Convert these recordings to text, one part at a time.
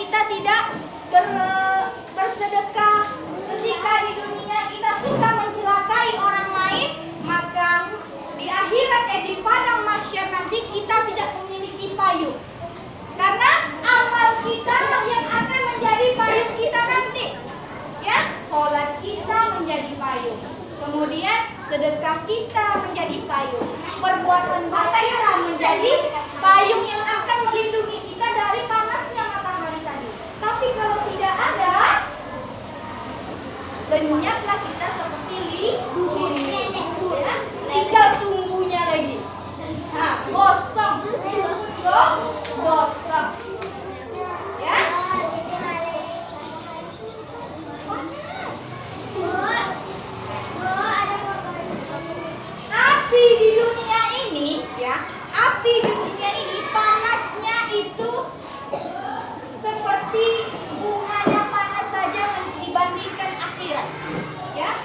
kita tidak bersedekah, ketika di dunia kita sudah mencelakai orang lain, maka di akhirat di padang mahsyar nanti kita tidak memiliki payung. Karena amal kita yang akan menjadi payung kita nanti. Ya, sholat kita menjadi payung. Kemudian sedekah kita menjadi payung. Perbuatan baik kita menjadi payung yang akan melindungi kita dari panasnya matahari tadi. Tapi kalau tidak ada, lenyaplah kita seperti lilin. Ya, tinggal sumbunya lagi. Nah, gosong, gosong. Ya. Api di dunia ini, ya, api di dunia ini panasnya itu seperti bunganya panas saja dibandingkan akhirat. Ya,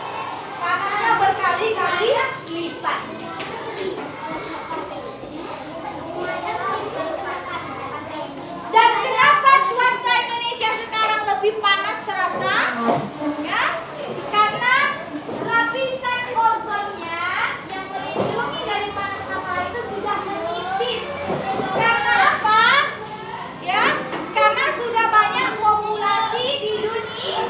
panasnya berkali-kali lipat. Dan kenapa cuaca Indonesia sekarang lebih panas terasa? Ya, karena lapisan ozonnya yang melindungi dari panas matahari itu sudah menipis. Karena apa? Ya, karena sudah banyak populasi di dunia.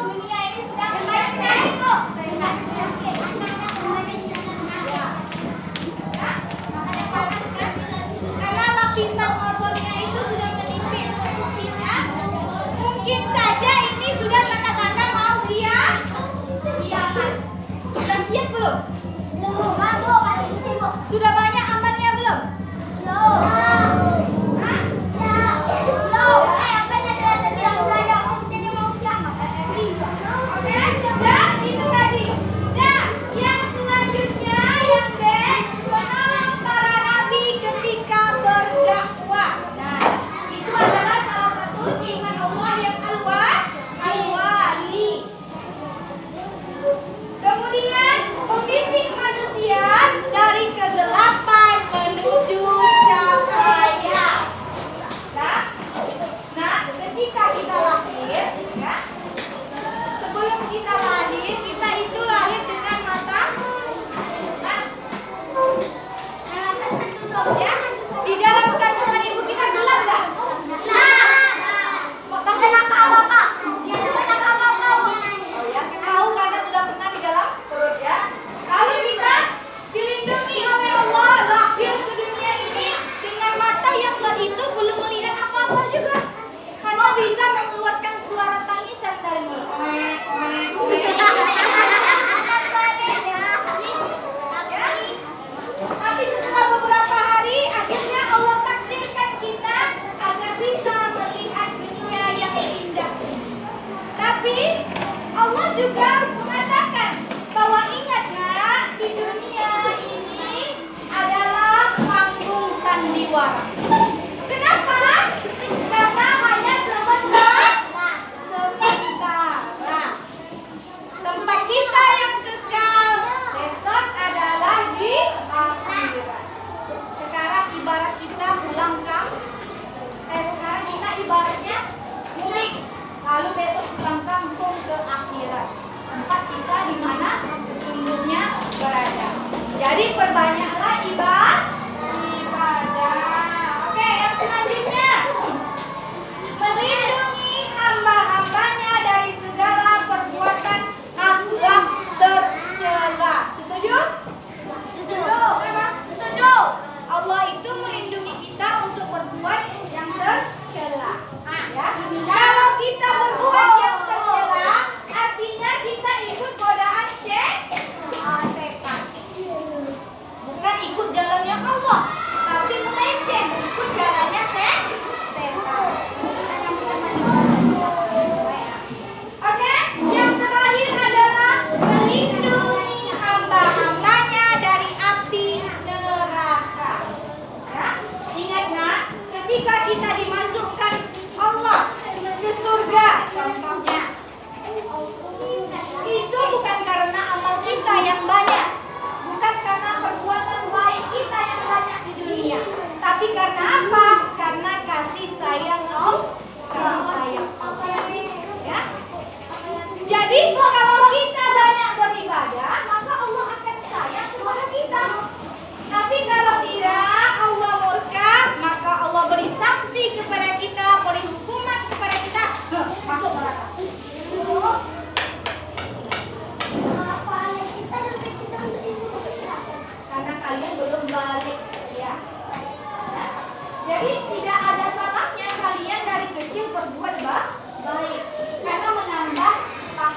Dunia ini sedang sehat kok. Sehat. Karena lapisan ozonnya itu sudah menipis, ya. Mungkin saja ini sudah tanda-tanda mau diakan. Sudah siap belum? Sudah banyak amannya belum? Dan itu tadi. Nah, yang selanjutnya yang menolong para nabi ketika berdakwah. Nah, itu adalah salah satu sifat Allah yang al-wali. Kemudian membimbing manusia dari kegelapan menuju cahaya. Nah, ketika kita lahir, ya, sebelum kita lahir, kita itu lahir dengan mata, ya, di dalam kandungan ibu kita gelap nggak? Tapi mata apa Pak? Oh ya, kita tahu karena sudah pernah di dalam perut, ya. Lalu kita dilindungi oleh Allah, lahir ke dunia ini dengan mata yang saat itu belum melihat apa-apa juga, hanya bisa mengeluarkan suara tangisan dari mulut. Tapi setelah beberapa hari, akhirnya Allah takdirkan kita agar bisa melihat dunia yang indah ini. Tapi Allah juga mengatakan bahwa ingatlah di dunia ini adalah panggung sandiwara.